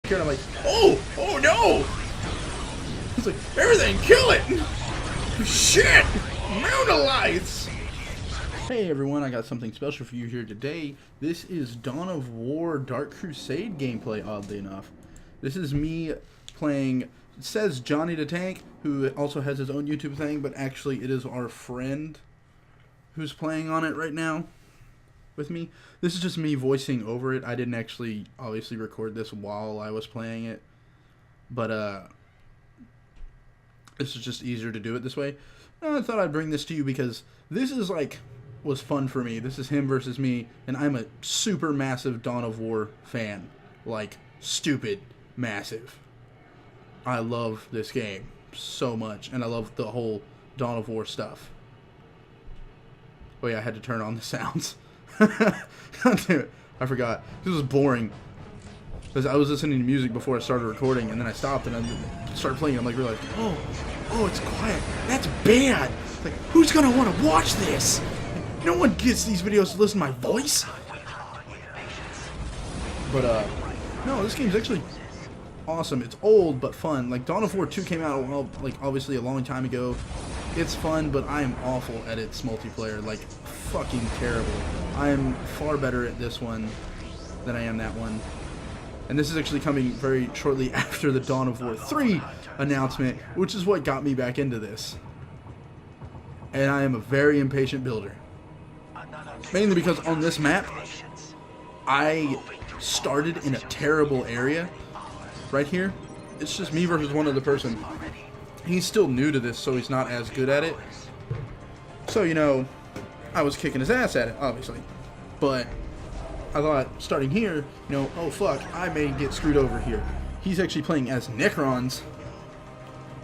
And I'm like, oh no! He's like, everything, kill it! Shit! Moonalights! Hey everyone, I got something special for you here today. This is Dawn of War Dark Crusade gameplay, oddly enough. This is me playing, it says Johnny the Tank, who also has his own YouTube thing, but actually it is our friend who's playing on it right now with me. This is just me voicing over it. I didn't actually, obviously, record this while I was playing it, but this is just easier to do it this way. I thought I'd bring this to you because this is was fun for me. This is him versus me, and I'm a super massive Dawn of War fan. Like, stupid massive. I love this game so much, and I love the whole Dawn of War stuff. Oh yeah, I had to turn on the sounds. God damn it, I forgot. This was boring. Because I was listening to music before I started recording, and then I stopped and I started playing. I'm like, realized, oh, it's quiet. That's bad. It's like, who's gonna want to watch this? No one gets these videos to listen to my voice. But no, this game's actually awesome. It's old but fun. Like Dawn of War 2 came out, well, like obviously a long time ago. It's fun, but I am awful at its multiplayer. Like fucking terrible. I am far better at this one than I am that one. And this is actually coming very shortly after the Dawn of War 3 announcement, which is what got me back into this. And I am a very impatient builder. Mainly because on this map, I started in a terrible area. Right here, it's just me versus one other person. He's still new to this, so he's not as good at it. So, you know, I was kicking his ass at it, obviously. But I thought, starting here, you know, oh fuck, I may get screwed over here. He's actually playing as Necrons,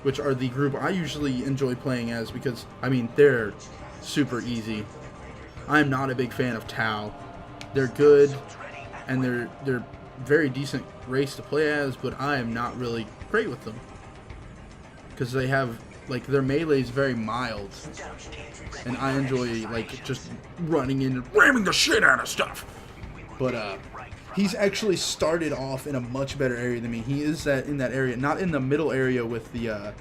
which are the group I usually enjoy playing as because, I mean, they're super easy. I'm not a big fan of Tau. They're good, and they're very decent race to play as, but I am not really great with them. Because they have, like, their melee is very mild. And I enjoy, like, just running in and ramming the shit out of stuff. But, he's actually started off in a much better area than me. He is in that area, not in the middle area with the,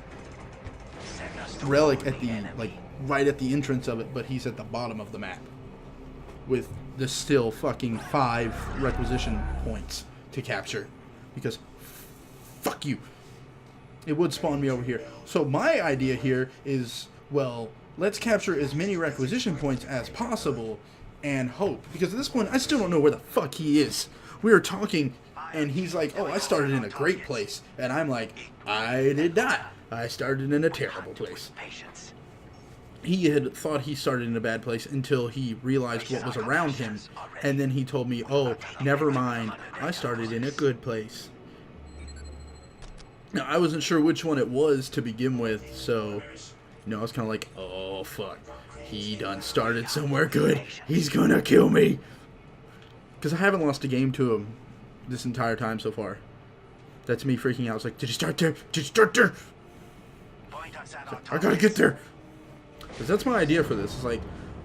relic at the, like, right at the entrance of it, but he's at the bottom of the map. With the still fucking 5 requisition points to capture. Because, fuck you. It would spawn me over here. So my idea here is, well, let's capture as many requisition points as possible and hope. Because at this point, I still don't know where the fuck he is. We were talking, and he's like, oh, I started in a great place. And I'm like, I did not. I started in a terrible place. He had thought he started in a bad place until he realized what was around him. And then he told me, oh, never mind. I started in a good place. Now, I wasn't sure which one it was to begin with, so, you know, I was kind of like, oh, fuck. He done started somewhere good. He's gonna kill me. Because I haven't lost a game to him this entire time so far. That's me freaking out. I was like, did you start there? Did you start there? I gotta get there. Because that's my idea for this. It's like,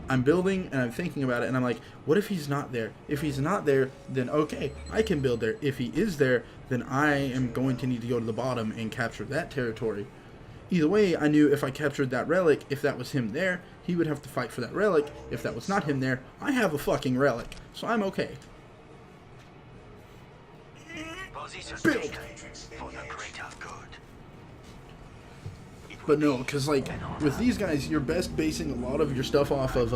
I'm building and I'm thinking about it and I'm like, what if he's not there? If he's not there, then okay, I can build there. If he is there, then I am going to need to go to the bottom and capture that territory. Either way, I knew if I captured that relic, if that was him there, he would have to fight for that relic. If that was not him there, I have a fucking relic. So I'm okay. Build! But no, because, like, with these guys, you're best basing a lot of your stuff off of,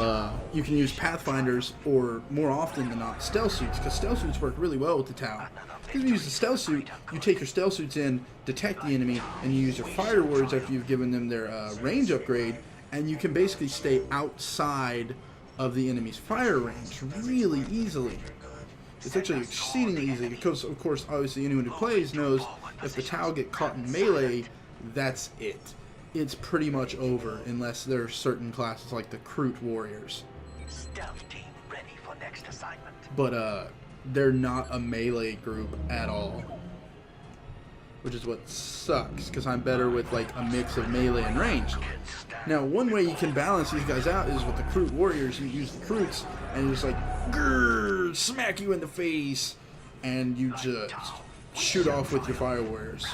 you can use Pathfinders, or more often than not, stealth suits, because stealth suits work really well with the Tau. If you use the stealth suit, you take your stealth suits in, detect the enemy, and you use your fire words after you've given them their range upgrade, and you can basically stay outside of the enemy's fire range really easily. It's actually exceedingly easy, because, of course, obviously anyone who plays knows if the Tau get caught in melee, that's it. It's pretty much over unless there are certain classes like the Crute Warriors. Stealth team ready for next assignment. But they're not a melee group at all. Which is what sucks, because I'm better with like a mix of melee and range. Now, one way you can balance these guys out is with the Crute Warriors. You use the Crutes and you just like grrr, smack you in the face, and you just shoot off with your Fire Warriors.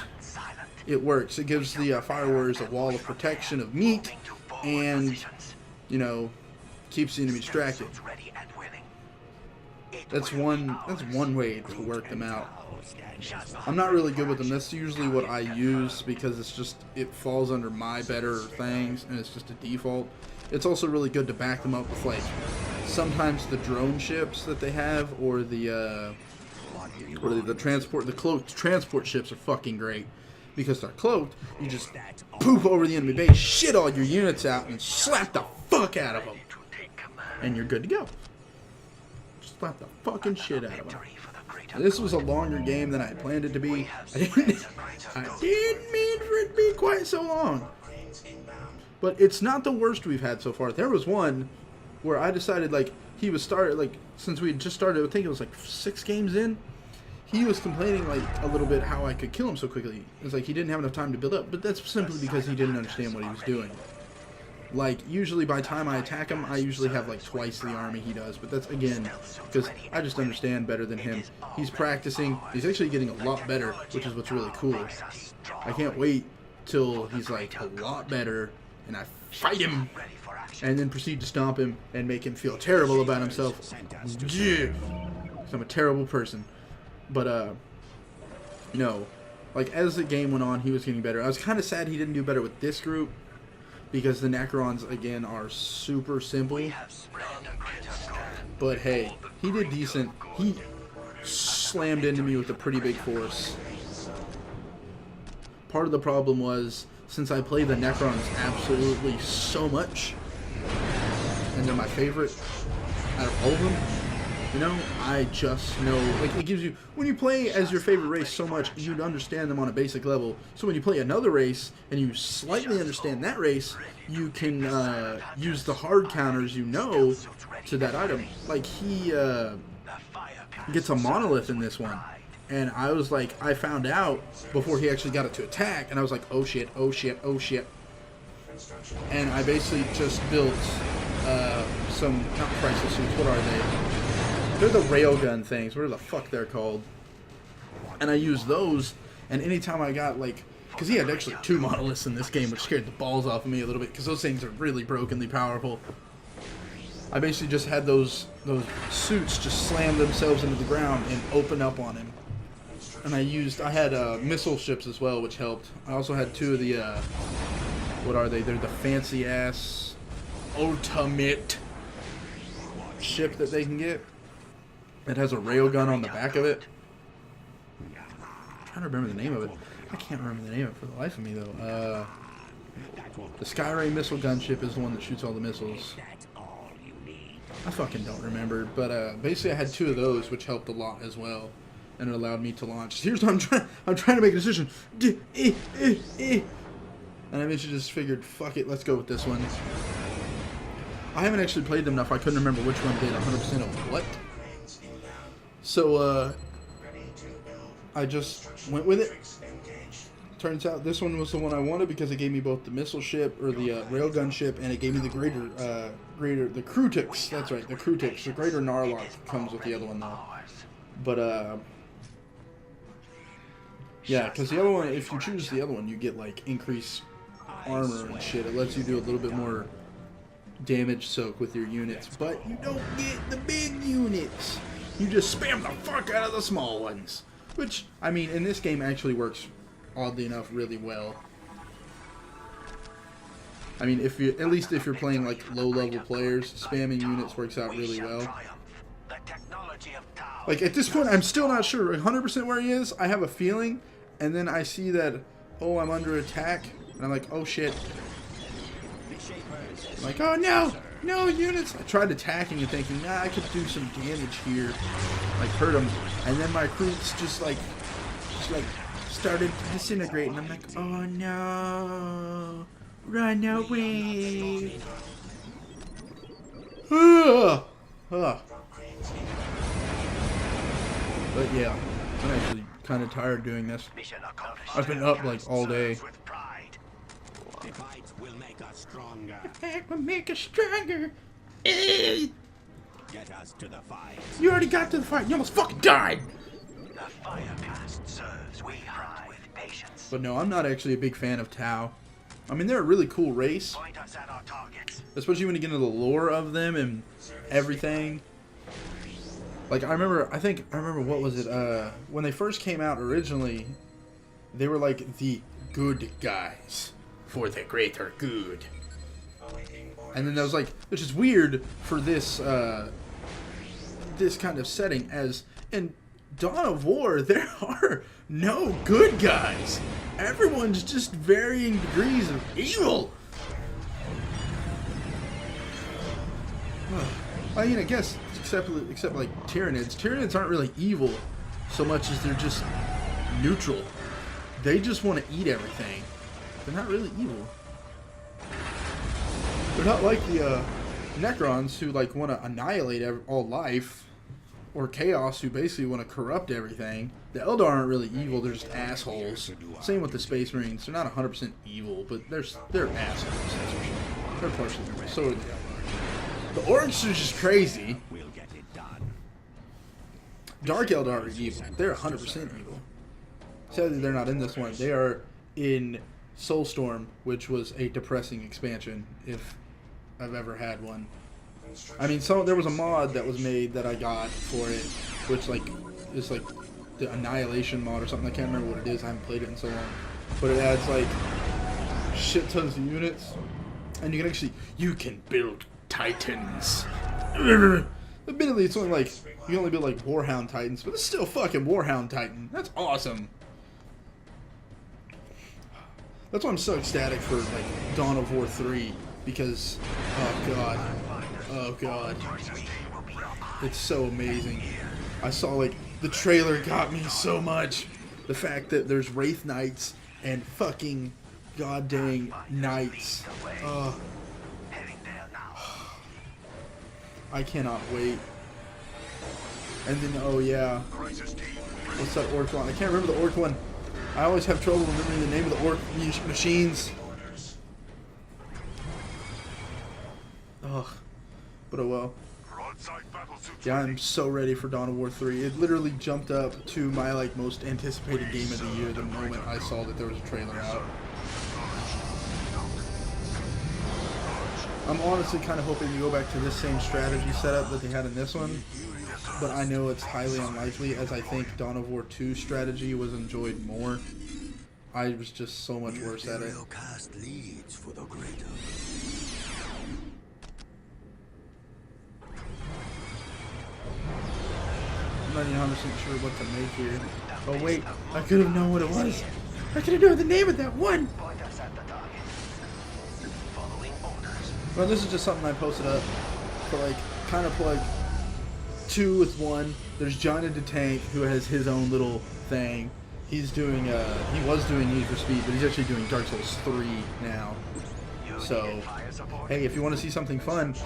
It works. It gives the Fire Warriors a wall of protection of meat, and, you know, keeps the enemy distracted. That's one way to work them out. I'm not really good with them. That's usually what I use because it falls under my better things, and it's just a default. It's also really good to back them up with, like, sometimes the drone ships that they have, or the cloaked transport ships are fucking great. Because they're cloaked, you just poop over the enemy base, shit all your units out, and slap the fuck out of them. And you're good to go. Just slap the fucking shit out of them. This was a longer game than I planned it to be. I didn't mean for it to be quite so long. But it's not the worst we've had so far. There was one where I decided, like, he was started, like, since we had just started, I think it was like 6 games in, he was complaining, like, a little bit how I could kill him so quickly. It's like he didn't have enough time to build up, but that's simply because he didn't understand what he was doing. Like, usually by the time I attack him, I usually have, like, twice the army he does, but that's, again, because I just understand better than him. He's practicing, he's actually getting a lot better, which is what's really cool. I can't wait till he's, like, a lot better, and I fight him, and then proceed to stomp him, and make him feel terrible about himself. Yeah, 'cause I'm a terrible person. But, no, like, as the game went on, he was getting better. I was kind of sad he didn't do better with this group, because the Necrons, again, are super simple. But, hey, he did decent. He slammed into me with a pretty big force. Part of the problem was, since I play the Necrons absolutely so much, and they're my favorite out of all of them, you know, I just know, like, it gives you, when you play as your favorite race so much, you'd understand them on a basic level. So when you play another race, and you slightly understand that race, you can use the hard counters you know to that item. Like, he gets a monolith in this one. And I was like, I found out before he actually got it to attack, and I was like, oh shit, oh shit, oh shit. And I basically just built some, not crisis suits, what are they? They're the railgun things, whatever the fuck they're called. And I used those, and anytime I got, like, because he had actually 2 monoliths in this game, which scared the balls off of me a little bit, because those things are really brokenly powerful. I basically just had those suits just slam themselves into the ground and open up on him. And I had missile ships as well, which helped. I also had 2 of the, what are they? They're the fancy-ass ultimate ship that they can get. It has a railgun on the back of it. I'm trying to remember the name of it. I can't remember the name of it for the life of me, though. The Skyray missile gunship is the one that shoots all the missiles. I fucking don't remember. But basically I had 2 of those, which helped a lot as well. And it allowed me to launch. Here's what I'm trying to make a decision. And I eventually just figured, fuck it, let's go with this one. I haven't actually played them enough. I couldn't remember which one did 100% of what. So, I just went with it. Turns out this one was the one I wanted because it gave me both the missile ship, or the railgun ship, and it gave me the the Crutix. That's right, the Crutix. The greater Narlock comes with the other one, though. But, yeah, because the other one, if you choose the other one, you get, like, increased armor and shit. It lets you do a little bit more damage soak with your units, but you don't get the big units. You just spam the fuck out of the small ones. Which, I mean, in this game actually works, oddly enough, really well. I mean, at least if you're playing, like, low-level players, spamming units works out really well. Like, at this point, I'm still not sure 100% where he is. I have a feeling, and then I see that, oh, I'm under attack, and I'm like, oh, shit. I'm like, oh, no! No, units! I tried attacking and thinking, nah, I could do some damage here. Like, hurt him. And then my crews just started disintegrating. I'm like, oh, no! Run away! But yeah, I'm actually kind of tired doing this. I've been up like all day. The fight will make us stronger. The fight will make us stronger. Get us to the fight. You already got to the fight. You almost fucking died. But no, I'm not actually a big fan of Tau. I mean, they're a really cool race, especially when you get into the lore of them and everything. Like, I remember, what was it, when they first came out originally, they were like the good guys for the greater good. And then that was like, which is weird for this, this kind of setting, as in Dawn of War, there are no good guys. Everyone's just varying degrees of evil. I mean, I guess, except like Tyranids. Tyranids aren't really evil so much as they're just neutral. They just want to eat everything. They're not really evil. They're not like the Necrons, who like want to annihilate all life, or Chaos, who basically want to corrupt everything. The Eldar aren't really evil; they're just assholes. Same with the Space Marines; they're not 100% evil, but they're assholes. They're partially evil. So are the Eldar. The Orcs are just crazy. Dark Eldar are evil. They're 100% evil. Sadly, they're not in this one. They are in Soulstorm, which was a depressing expansion, if I've ever had one. I mean, there was a mod that was made that I got for it, which like is like the Annihilation mod or something. I can't remember what it is. I haven't played it in so long. But it adds like shit tons of units, and you can build Titans. Admittedly, it's only like you can only build like Warhound Titans, but it's still fucking Warhound Titan. That's awesome. That's why I'm so ecstatic for like Dawn of War 3, because oh god, it's so amazing. I saw like the trailer got me so much. The fact that there's Wraith Knights and fucking goddamn Knights. I cannot wait. And then oh yeah, what's that orc one? I can't remember the orc one. I always have trouble remembering the name of the orc machines. Ugh. But oh well. Yeah, I'm so ready for Dawn of War 3. It literally jumped up to my like most anticipated game of the year the moment I saw that there was a trailer out. I'm honestly kind of hoping to go back to this same strategy setup that they had in this one, but I know it's highly unlikely, as I think Dawn of War 2 strategy was enjoyed more. I was just so much worse at it. I'm not even 100% sure what to make here. Oh wait, I could have known what it was. I could have known the name of that one. Well, this is just something I posted up for like kind of like 2 with 1. There's Johnny the Tank, who has his own little thing. He's doing he was doing Need for Speed, but he's actually doing Dark Souls 3 now. So hey, if you want to see something fun,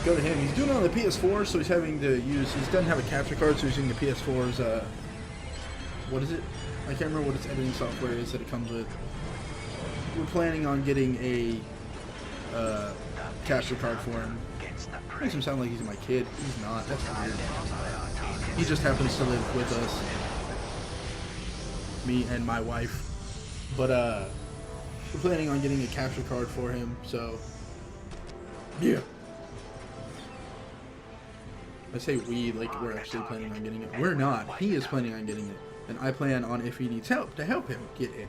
go to him. He's doing it on the PS4, so he's having to use. He doesn't have a capture card, so he's using the PS4's. What is it? I can't remember what its editing software is that it comes with. We're planning on getting a capture card for him. Makes him sound like he's my kid. He's not. That's weird. He just happens to live with us. Me and my wife. But we're planning on getting a capture card for him, so yeah. I say we like we're actually planning on getting it. We're not. He is planning on getting it. And I plan on, if he needs help, to help him get it.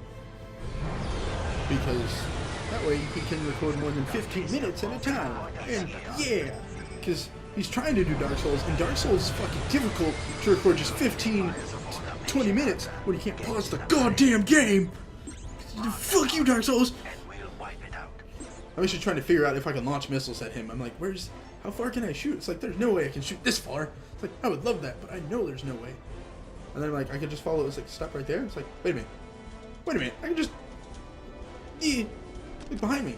Because that way he can record more than 15 minutes at a time. And yeah, because he's trying to do Dark Souls, and Dark Souls is fucking difficult to record just 15 to 20 minutes when you can't pause the goddamn game. Fuck you, Dark Souls. I'm actually trying to figure out if I can launch missiles at him. I'm like, how far can I shoot? It's like, there's no way I can shoot this far. It's like, I would love that, but I know there's no way. And then I'm like, I could just follow. It's like, stop right there. It's like, wait a minute. I can just, look behind me.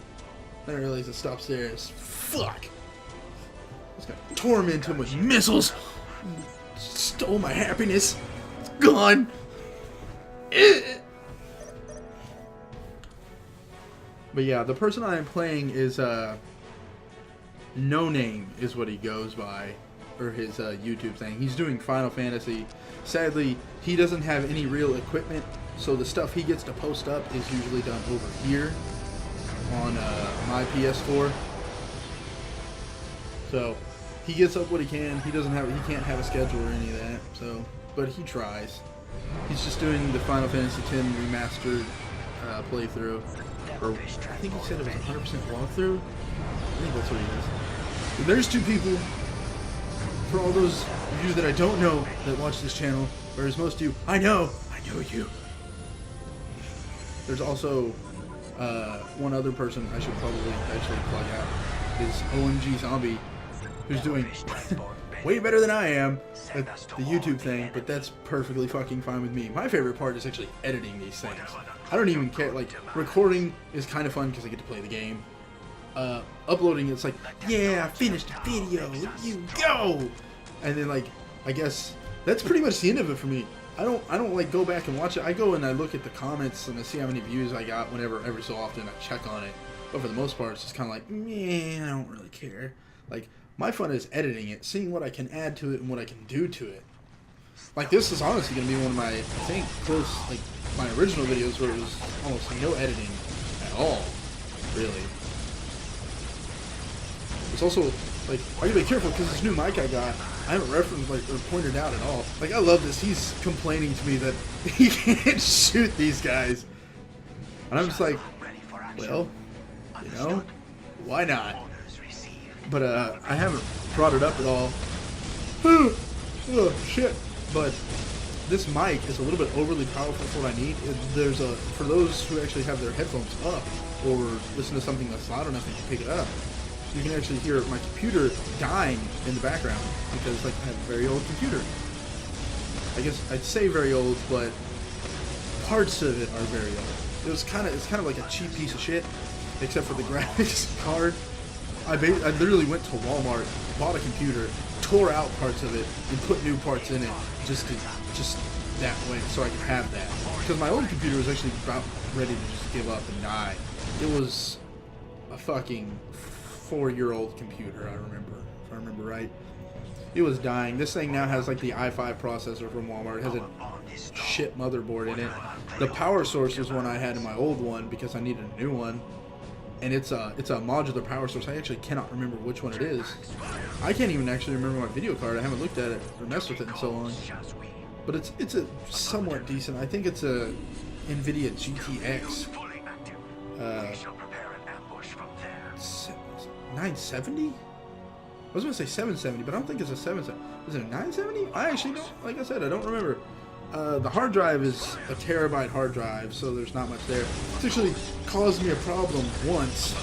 Then I realize it stops there. It's fuck. I just got torment him with missiles. Stole my happiness. It's gone. But yeah, the person I am playing is No Name is what he goes by, or his YouTube thing. He's doing Final Fantasy Sadly, he doesn't have any real equipment, so the stuff he gets to post up is usually done over here on my PS4. So he gets up what he can. He can't have a schedule or any of that. So, but he tries. He's just doing the Final Fantasy X remastered playthrough. Or I think he said it was 100% walkthrough. I think that's what he is. And there's two people. For all those of you that I don't know that watch this channel, whereas most of you, I know you. There's also one other person I should probably actually plug out is OMG Zombie, who's doing way better than I am at the YouTube thing, but that's perfectly fucking fine with me. My favorite part is actually editing these things. I don't even care. Like, recording is kind of fun because I get to play the game. Uploading, it's like, yeah, I finished the video, you go! And then, like, I guess that's pretty much the end of it for me. I don't like go back and watch it. I go and I look at the comments and I see how many views I got whenever, every so often I check on it. But for the most part, it's just kind of like, meh, I don't really care. Like, my fun is editing it, seeing what I can add to it and what I can do to it. Like, this is honestly going to be one of my, I think, like, my original videos where it was almost no editing at all, really. It's also, like, I gotta be careful because this new mic I got, I haven't referenced, like, or pointed out at all. Like, I love this. He's complaining to me that he can't shoot these guys. And I'm just like, well, you know, why not? But, I haven't brought it up at all. Oh, shit. But this mic is a little bit overly powerful for what I need. For those who actually have their headphones up or listen to something that's loud enough and can pick it up, you can actually hear my computer dying in the background because, like, I have a very old computer. I guess I'd say very old, but parts of it are very old. It's kind of like a cheap piece of shit, except for the graphics card. I literally went to Walmart, bought a computer, tore out parts of it, and put new parts in it just that way, so I could have that. Because my old computer was actually about ready to just give up and die. It was a fucking 4-year-old computer, if I remember right. It was dying. This thing now has like the i5 processor from Walmart. It has a shit motherboard in it. The power source was one I had in my old one because I needed a new one. And it's a modular power source. I actually cannot remember which one it is. I can't even actually remember my video card. I haven't looked at it or messed with it in so long. But it's a somewhat decent. I think it's a NVIDIA GTX 970? I was going to say 770, but I don't think it's a 770. Is it a 970? I actually don't. Like I said, I don't remember. The hard drive is a terabyte hard drive, so there's not much there. It's actually caused me a problem once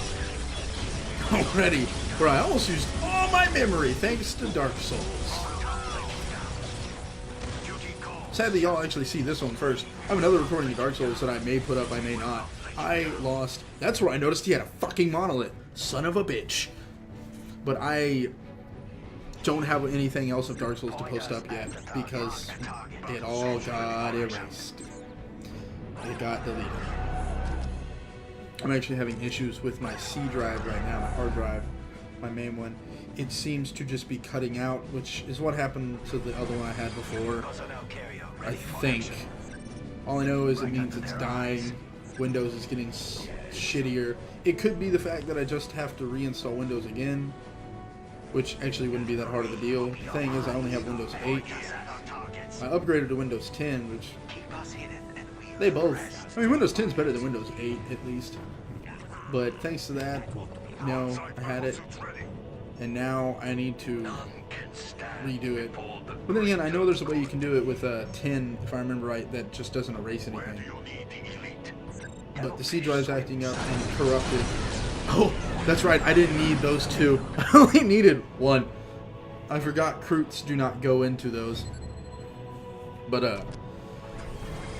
already, where I almost used all my memory thanks to Dark Souls. Sadly, y'all actually see this one first. I have another recording of Dark Souls that I may put up, I may not. I lost. That's where I noticed he had a fucking monolith. Son of a bitch. But I don't have anything else of Dark Souls to post up yet because it all got erased. It got deleted. I'm actually having issues with my C drive right now, my hard drive, my main one. It seems to just be cutting out, which is what happened to the other one I had before. I think. All I know is it means it's dying. Windows is getting shittier. It could be the fact that I just have to reinstall Windows again, which actually wouldn't be that hard of a deal. The thing is, I only have Windows 8. I upgraded to Windows 10, which they both. I mean, Windows 10 is better than Windows 8 at least. But thanks to that, no, I had it, and now I need to redo it. But then again, I know there's a way you can do it with 10, if I remember right, that just doesn't erase anything. But the C drive's acting up and corrupted. Oh, that's right, I didn't need those two. I only needed one. I forgot Croots do not go into those. But,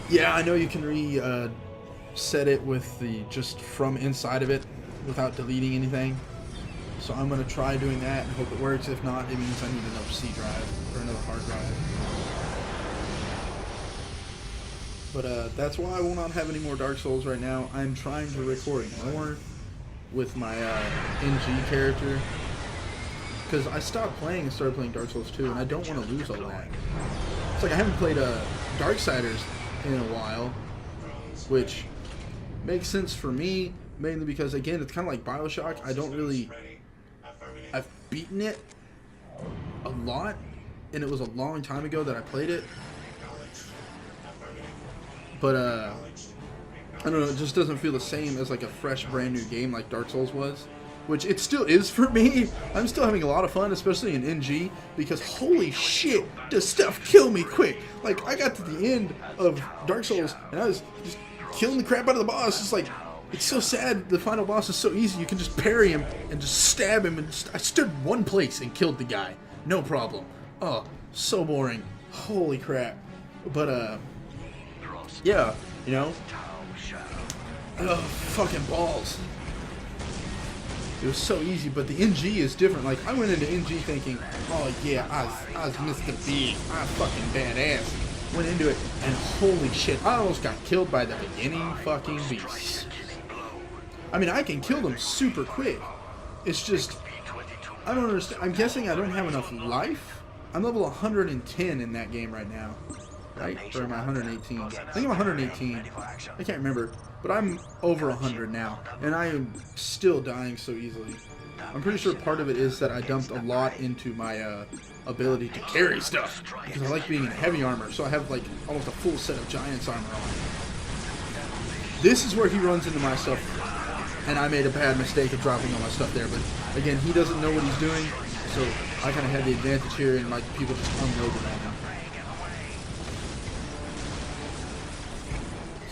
yeah, I know you can reset it with the just from inside of it without deleting anything. So I'm going to try doing that and hope it works. If not, it means I need another C drive or another hard drive. But that's why I will not have any more Dark Souls right now. I'm trying to record more with my NG character, because I stopped playing and started playing Dark Souls 2, and I don't want to lose all that. It's like I haven't played Darksiders in a while, which makes sense for me, mainly because, again, it's kind of like Bioshock. I've beaten it a lot, and it was a long time ago that I played it. But, I don't know, it just doesn't feel the same as like a fresh, brand new game like Dark Souls was. Which it still is for me. I'm still having a lot of fun, especially in NG, because holy shit, does stuff kill me quick. Like, I got to the end of Dark Souls, and I was just killing the crap out of the boss. It's like, it's so sad. The final boss is so easy. You can just parry him and just stab him. And I stood one place and killed the guy. No problem. Oh, so boring. Holy crap. But, yeah, you know. Oh, fucking balls. It was so easy, but the NG is different. Like, I went into NG thinking, oh yeah, I was Mr. Big. I'm fucking badass. Went into it, and holy shit, I almost got killed by the beginning fucking beasts. I mean, I can kill them super quick. It's just, I don't understand. I'm guessing I don't have enough life. I'm level 110 in that game right now. Right? Or am I 118? I think I'm 118. I can't remember. But I'm over 100 now. And I am still dying so easily. I'm pretty sure part of it is that I dumped a lot into my ability to carry stuff. Because I like being in heavy armor. So I have like almost a full set of Giant's armor on. This is where he runs into my stuff. And I made a bad mistake of dropping all my stuff there. But again, he doesn't know what he's doing. So I kind of had the advantage here. And like people just unloaded on him.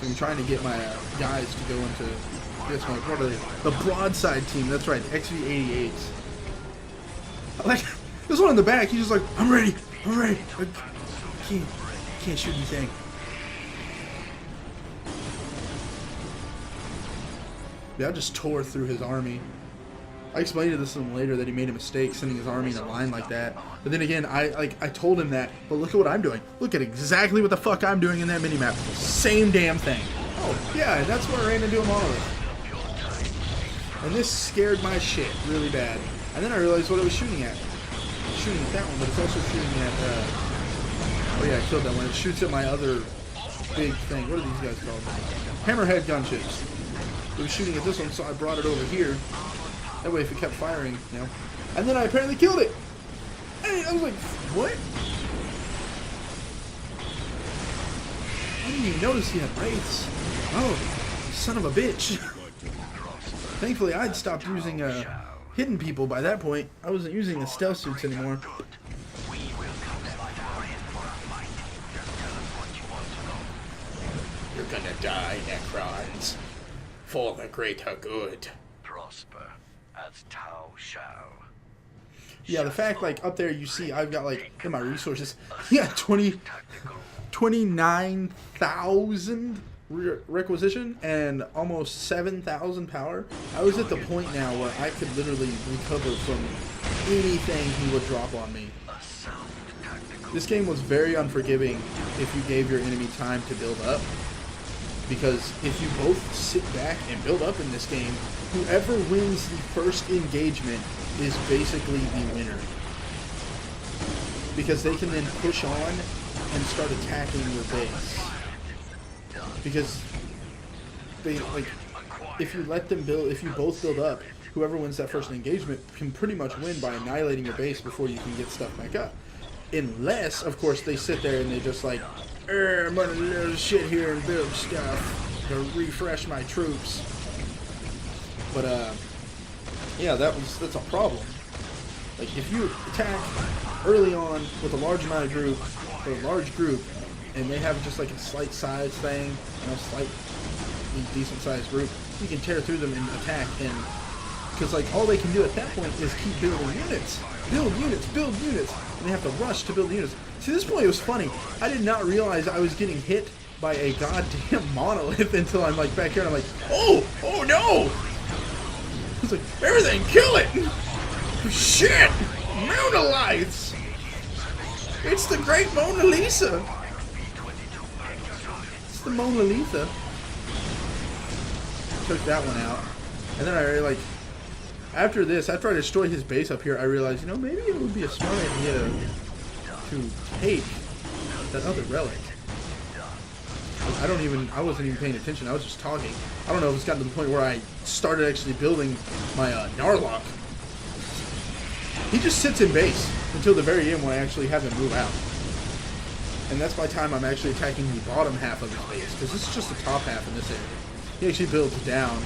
I'm trying to get my guys to go into what are they? The broadside team. That's right, XV88s. I like this one in the back. He's just like, I'm ready. I can't shoot anything. Yeah, I just tore through his army. I explained to this to him later that he made a mistake sending his army in a line like that. But then again, I told him that, but look at what I'm doing. Look at exactly what the fuck I'm doing in that minimap. Same damn thing. Oh, yeah, that's where I ran into a monolith. And this scared my shit really bad. And then I realized what it was shooting at. It's shooting at that one, but it's also shooting at, oh yeah, I killed that one. It shoots at my other big thing. What are these guys called? Hammerhead gunships. It was shooting at this one, so I brought it over here. That way if it kept firing, you know. And then I apparently killed it! Hey, I was like, what? I didn't even notice he had wraiths. Oh, son of a bitch. Thankfully, I'd stopped using hidden people by that point. I wasn't using the stealth suits anymore. You're gonna die, Necrons. For the greater good. Prosper as Tao shall. Yeah, the fact, like, up there you see I've got, like, in my resources, yeah, 29,000 requisition and almost 7,000 power. I was at the point now where I could literally recover from anything he would drop on me. This game was very unforgiving if you gave your enemy time to build up. Because if you both sit back and build up in this game, whoever wins the first engagement is basically the winner. Because they can then push on and start attacking your base. Because they, like, if you let them build, if you both build up, whoever wins that first engagement can pretty much win by annihilating your base before you can get stuff back up. Unless, of course, they sit there and they just like, I'm gonna do little shit here and build stuff to refresh my troops. But yeah, that's a problem. Like if you attack early on with a large amount of group, or a large group, and they have just like a slight size thing, and a slight decent sized group, you can tear through them and attack, and because like all they can do at that point is keep building units, build units, and they have to rush to build units. See, this point it was funny. I did not realize I was getting hit by a goddamn monolith until I'm like back here and I'm like, oh no! I was like, everything, kill it! Shit! Monoliths! It's the great Mona Lisa! It's the Mona Lisa. Took that one out. And then I like, after this, after I destroy his base up here, I realized, you know, maybe it would be a smart idea to take that other relic. I wasn't even paying attention. I was just talking. I don't know if it's gotten to the point where I started actually building my Narlock. He just sits in base until the very end when I actually have him move out. And that's by the time I'm actually attacking the bottom half of his base, because this is just the top half in this area. He actually builds down.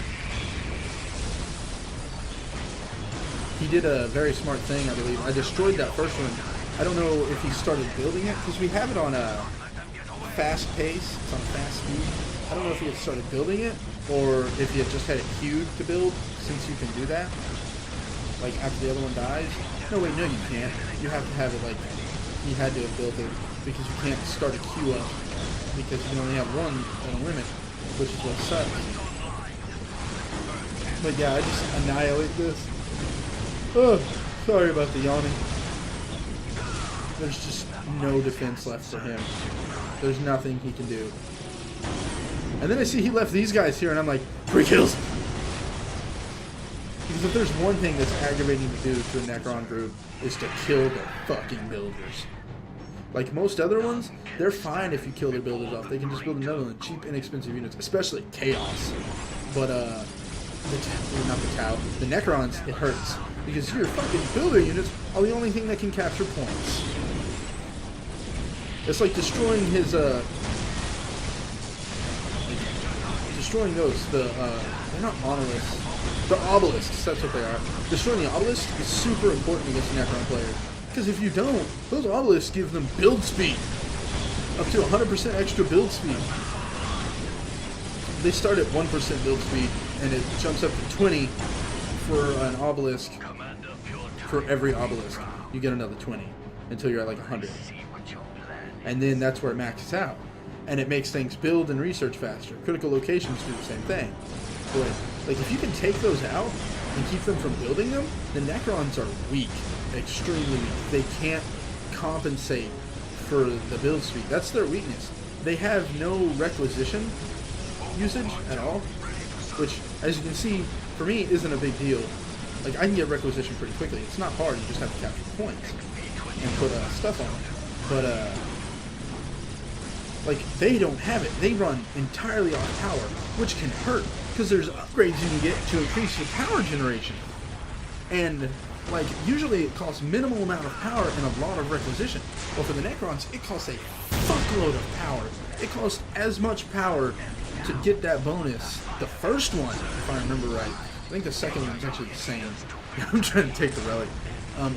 He did a very smart thing, I believe. I destroyed that first one. I don't know if he started building it, because we have it on a fast pace. It's on a fast speed. I don't know if he had started building it, or if he had just had it queued to build, since you can do that. Like, after the other one dies. No, wait, no, you can't. You have to have it, like, he had to have built it, because you can't start a queue up, because you can only have one at a limit, which is what sucks. But yeah, I just annihilate this. Oh, sorry about the yawning. There's just no defense left for him. There's nothing he can do. And then I see he left these guys here, and I'm like, 3 kills! Because if there's one thing that's aggravating to do to a Necron group, is to kill their fucking builders. Like most other ones, they're fine if you kill their builders off. They can just build another one, cheap, inexpensive units, especially Chaos. But, not the Tau. The Necrons, it hurts. Because your fucking builder units are the only thing that can capture points. It's like destroying his, destroying those, they're not monoliths. The obelisks, that's what they are. Destroying the obelisk is super important against a Necron player. Because if you don't, those obelisks give them build speed. Up to 100% extra build speed. They start at 1% build speed, and it jumps up to 20 for an obelisk. For every obelisk, you get another 20 until you're at like 100. And then that's where it maxes out. And it makes things build and research faster. Critical locations do the same thing. But like if you can take those out and keep them from building them, the Necrons are weak. Extremely weak. They can't compensate for the build speed. That's their weakness. They have no requisition usage at all, which, as you can see, for me, isn't a big deal. Like, I can get requisition pretty quickly. It's not hard. You just have to capture points and put stuff on it. But, like, they don't have it. They run entirely off power, which can hurt, because there's upgrades you can get to increase your power generation. And, like, usually it costs minimal amount of power and a lot of requisition. Well, for the Necrons, it costs a fuckload of power. It costs as much power to get that bonus. The first one, if I remember right, I think the second one is actually the same. I'm trying to take the relic.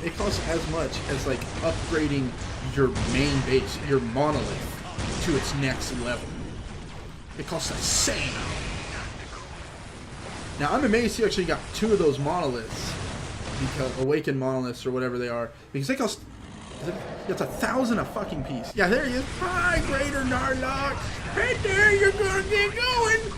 It costs as much as, like, upgrading your main base, your monolith, to its next level. It costs the same. Now, I'm amazed he actually got 2 of those monoliths, because awakened monoliths or whatever they are, because they cost, it's 1,000 a fucking piece. Yeah, there he is. Hi, Greater Narlock. Right there, you're gonna get going.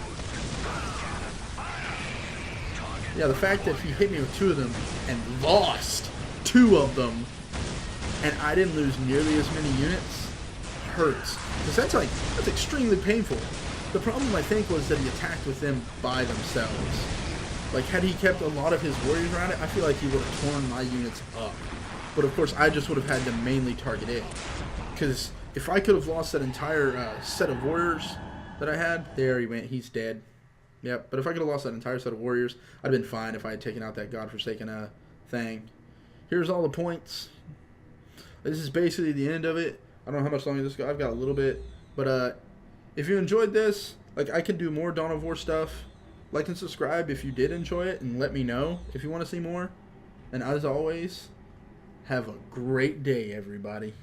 Yeah, the fact that he hit me with 2 of them and lost 2 of them, and I didn't lose nearly as many units, hurts. Because that's extremely painful. The problem, I think, was that he attacked with them by themselves. Like, had he kept a lot of his warriors around it, I feel like he would have torn my units up. But of course, I just would have had to mainly target it. Because if I could have lost that entire set of warriors that I had, there he went, he's dead. Yep, but if I could have lost that entire set of warriors, I'd have been fine if I had taken out that godforsaken thing. Here's all the points. This is basically the end of it. I don't know how much longer this goes. I've got a little bit. But if you enjoyed this, like, I can do more Dawn of War stuff. Like and subscribe if you did enjoy it, and let me know if you want to see more. And as always, have a great day, everybody.